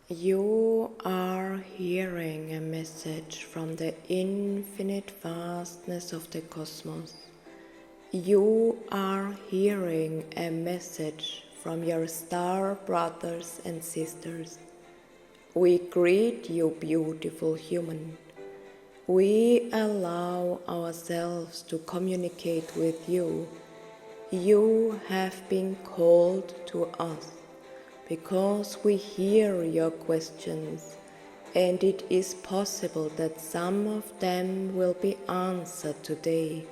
You are hearing a message from the infinite vastness of the cosmos. You are hearing a message from your star brothers and sisters. We greet you, beautiful human. We allow ourselves to communicate with you. You have been called to us because we hear your questions, and it is possible that some of them will be answered today.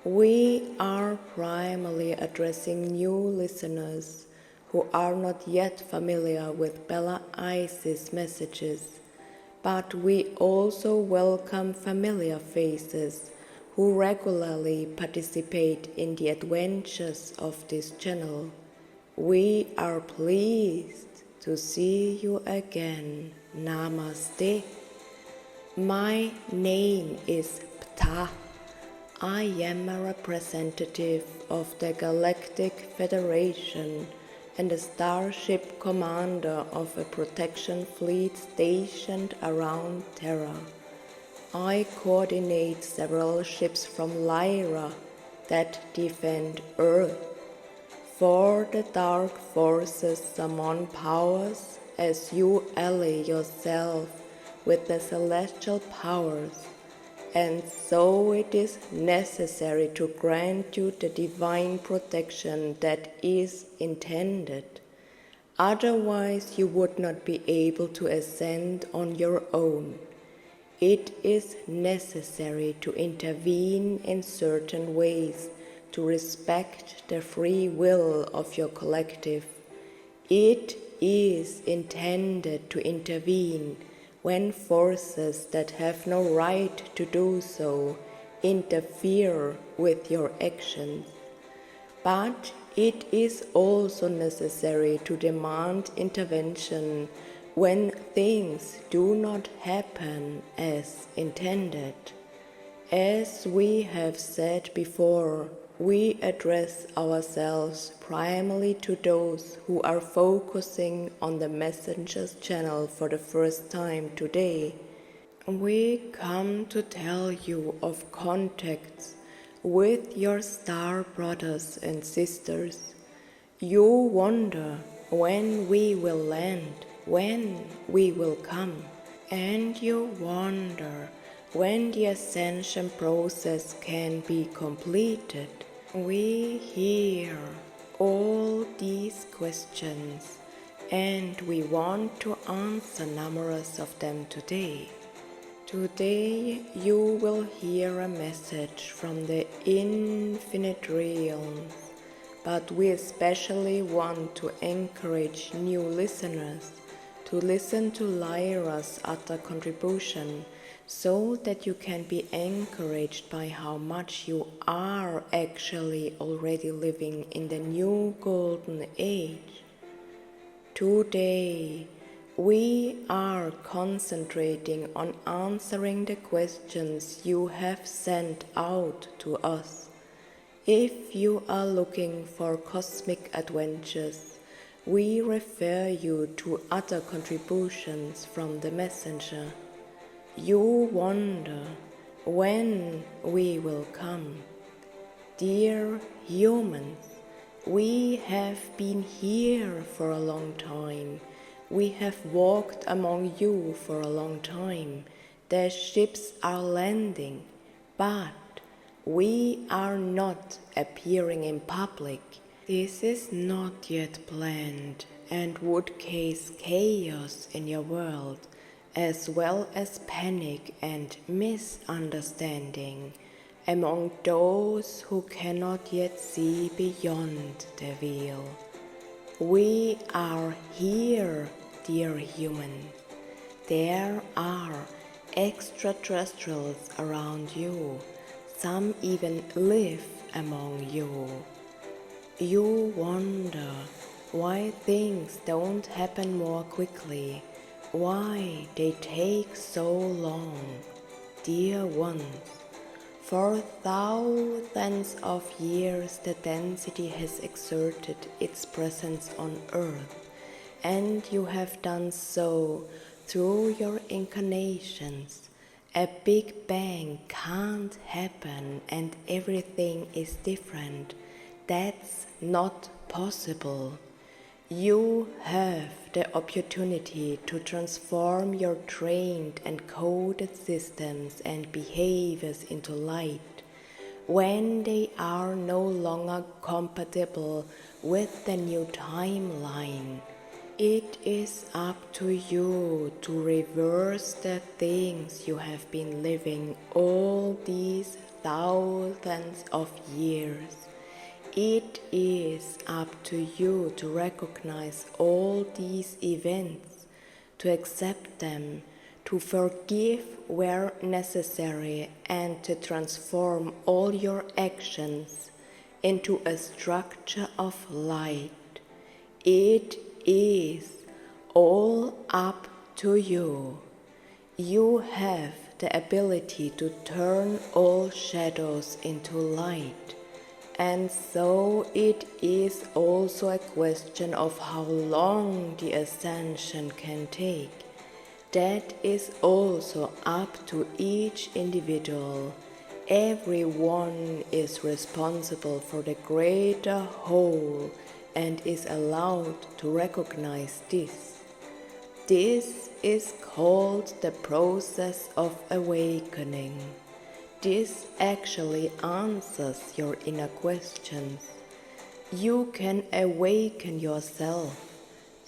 We are primarily addressing new listeners who are not yet familiar with Bella Isis messages, but we also welcome familiar faces who regularly participate in the adventures of this channel. We are pleased to see you again. Namaste. My name is Ptah. I am a representative of the Galactic Federation and a starship commander of a protection fleet stationed around Terra. I coordinate several ships from Lyra that defend Earth. For the dark forces summon powers as you ally yourself with the celestial powers, and so it is necessary to grant you the divine protection that is intended. Otherwise you would not be able to ascend on your own. It is necessary to intervene in certain ways to respect the free will of your collective. It is intended to intervene when forces that have no right to do so interfere with your actions. But it is also necessary to demand intervention when things do not happen as intended. As we have said before, we address ourselves primarily to those who are focusing on the Messenger's channel for the first time today. We come to tell you of contacts with your star brothers and sisters. You wonder when we will land, when we will come, and you wonder when the Ascension process can be completed. We hear all these questions, and we want to answer numerous of them today. Today you will hear a message from the infinite realms, but we especially want to encourage new listeners to listen to Lyra's other contribution, so that you can be encouraged by how much you are actually already living in the new golden age. Today, we are concentrating on answering the questions you have sent out to us. If you are looking for cosmic adventures, we refer you to other contributions from the Messenger. You wonder when we will come. Dear humans, we have been here for a long time. We have walked among you for a long time. The ships are landing, but we are not appearing in public. This is not yet planned and would cause chaos in your world, as well as panic and misunderstanding among those who cannot yet see beyond the veil. We are here, dear human. There are extraterrestrials around you. Some even live among you. You wonder why things don't happen more quickly, why they take so long. Dear ones, for thousands of years the density has exerted its presence on Earth, and you have done so through your incarnations. A big bang can't happen and everything is different. That's not possible. You have the opportunity to transform your trained and coded systems and behaviors into light when they are no longer compatible with the new timeline. It is up to you to reverse the things you have been living all these thousands of years. It is up to you to recognize all these events, to accept them, to forgive where necessary, and to transform all your actions into a structure of light. It is all up to you. You have the ability to turn all shadows into light. And so it is also a question of how long the ascension can take. That is also up to each individual. Everyone is responsible for the greater whole and is allowed to recognize this. This is called the process of awakening. This actually answers your inner questions. You can awaken yourself,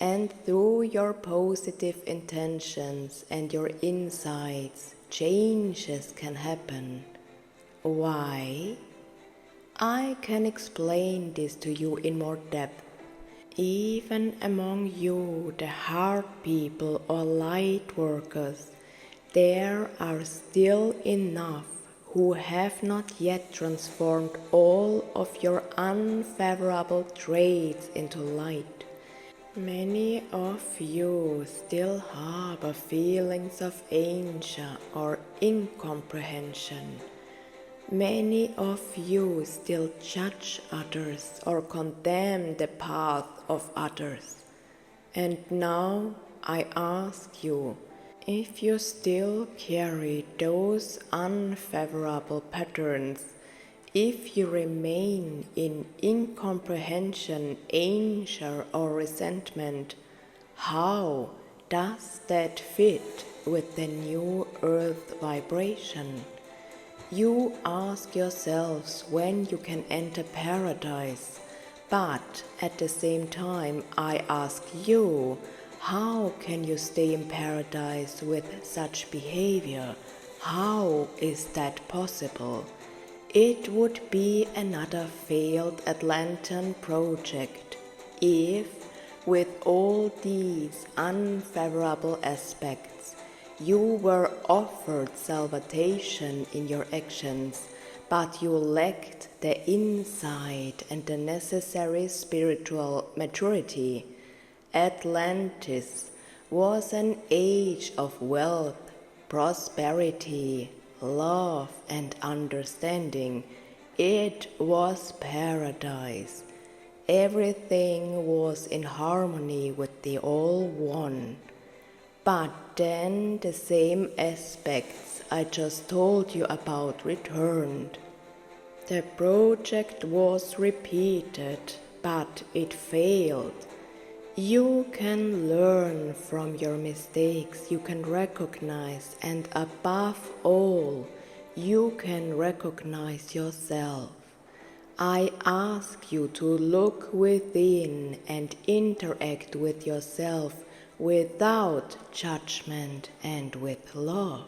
and through your positive intentions and your insights, changes can happen. Why? I can explain this to you in more depth. Even among you, the heart people or light workers, there are still enough who have not yet transformed all of your unfavorable traits into light. Many of you still harbor feelings of anger or incomprehension. Many of you still judge others or condemn the path of others. And now I ask you, if you still carry those unfavorable patterns, if you remain in incomprehension, anger, or resentment, how does that fit with the new earth vibration? You ask yourselves when you can enter paradise, but at the same time I ask you, how can you stay in paradise with such behavior? How is that possible? It would be another failed Atlantean project if, with all these unfavorable aspects, you were offered salvation in your actions, but you lacked the insight and the necessary spiritual maturity. Atlantis was an age of wealth, prosperity, love, and understanding. It was paradise. Everything was in harmony with the All One. But then the same aspects I just told you about returned. The project was repeated, but it failed. You can learn from your mistakes, you can recognize, and above all, you can recognize yourself. I ask you to look within and interact with yourself without judgment and with love.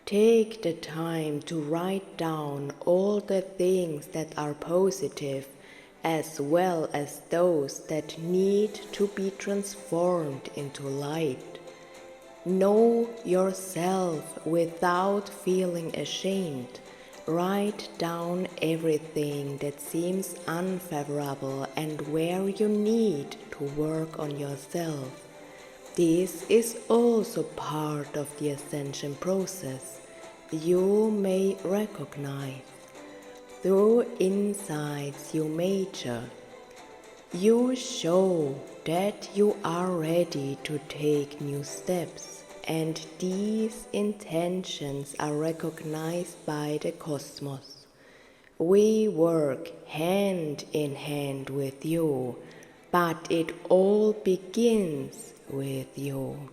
Take the time to write down all the things that are positive as well as those that need to be transformed into light. Know yourself without feeling ashamed. Write down everything that seems unfavorable and where you need to work on yourself. This is also part of the ascension process. You may recognize through insights you mature. You show that you are ready to take new steps, and these intentions are recognized by the cosmos. We work hand in hand with you, but it all begins with you.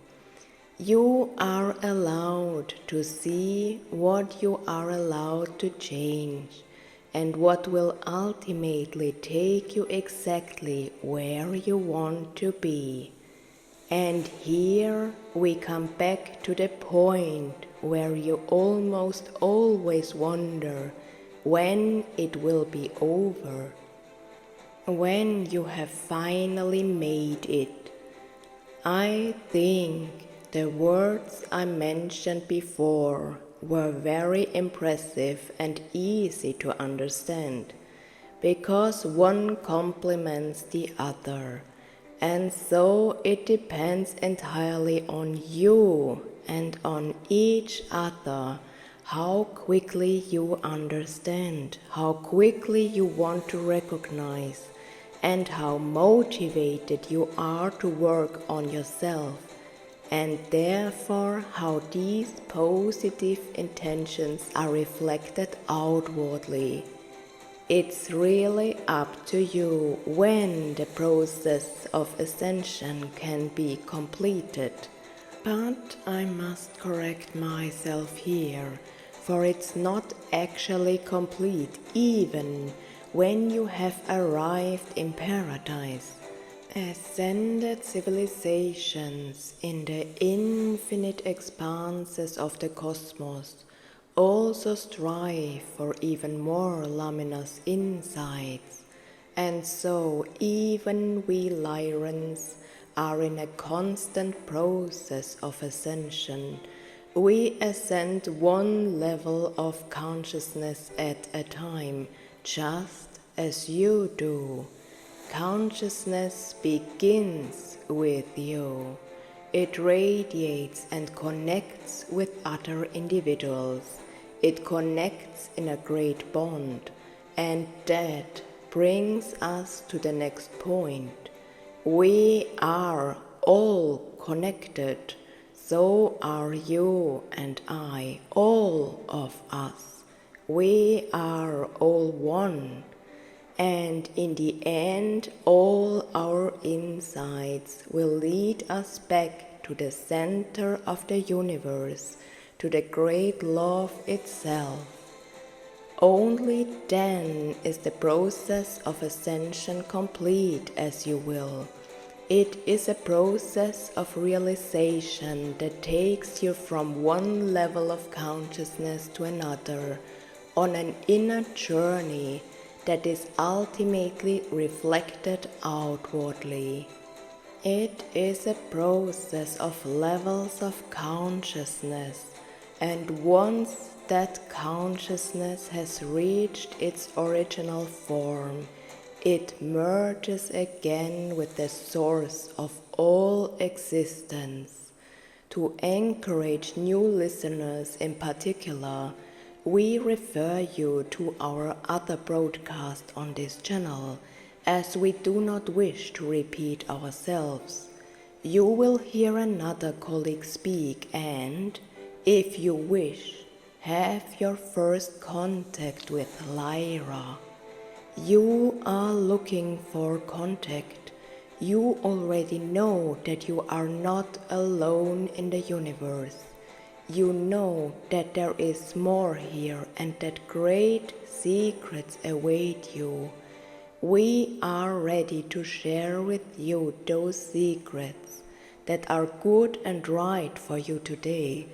You are allowed to see what you are allowed to change, and what will ultimately take you exactly where you want to be. And here we come back to the point where you almost always wonder when it will be over, when you have finally made it. I think the words I mentioned before were very impressive and easy to understand, because one complements the other, and so it depends entirely on you and on each other how quickly you understand, how quickly you want to recognize, and how motivated you are to work on yourself, and therefore how these positive intentions are reflected outwardly. It's really up to you when the process of ascension can be completed. But I must correct myself here, for it's not actually complete even when you have arrived in paradise. Ascended civilizations in the infinite expanses of the cosmos also strive for even more luminous insights, and so even we Lyrans are in a constant process of ascension. We ascend one level of consciousness at a time, just as you do. Consciousness begins with you. It radiates and connects with other individuals. It connects in a great bond, and that brings us to the next point. We are all connected. So are you and I, all of us. We are all one. And in the end, all our insights will lead us back to the center of the universe, to the great love itself. Only then is the process of ascension complete, as you will. It is a process of realization that takes you from one level of consciousness to another, on an inner journey that is ultimately reflected outwardly. It is a process of levels of consciousness, and once that consciousness has reached its original form, it merges again with the source of all existence. To encourage new listeners in particular, we refer you to our other broadcast on this channel, as we do not wish to repeat ourselves. You will hear another colleague speak and, if you wish, have your first contact with Lyra. You are looking for contact. You already know that you are not alone in the universe. You know that there is more here and that great secrets await you. We are ready to share with you those secrets that are good and right for you today.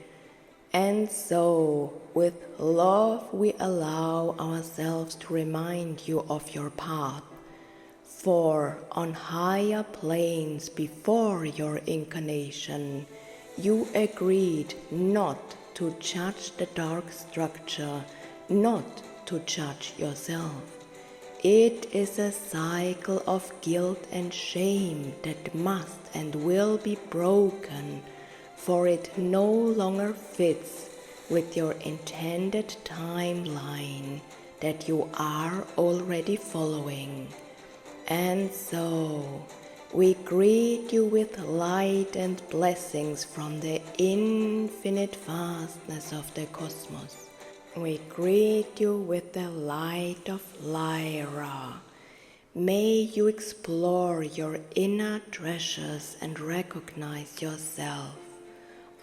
And so, with love, we allow ourselves to remind you of your path. For on higher planes before your incarnation, you agreed not to judge the dark structure, not to judge yourself. It is a cycle of guilt and shame that must and will be broken, for it no longer fits with your intended timeline that you are already following. And so, we greet you with light and blessings from the infinite vastness of the cosmos. We greet you with the light of Lyra. May you explore your inner treasures and recognize yourself.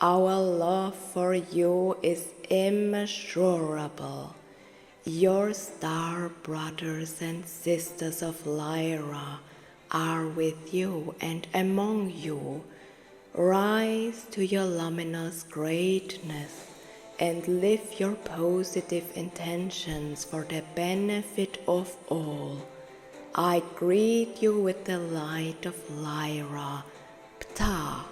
Our love for you is immeasurable. Your star brothers and sisters of Lyra are with you and among you. Rise to your luminous greatness and live your positive intentions for the benefit of all. I greet you with the light of Lyra, Ptah,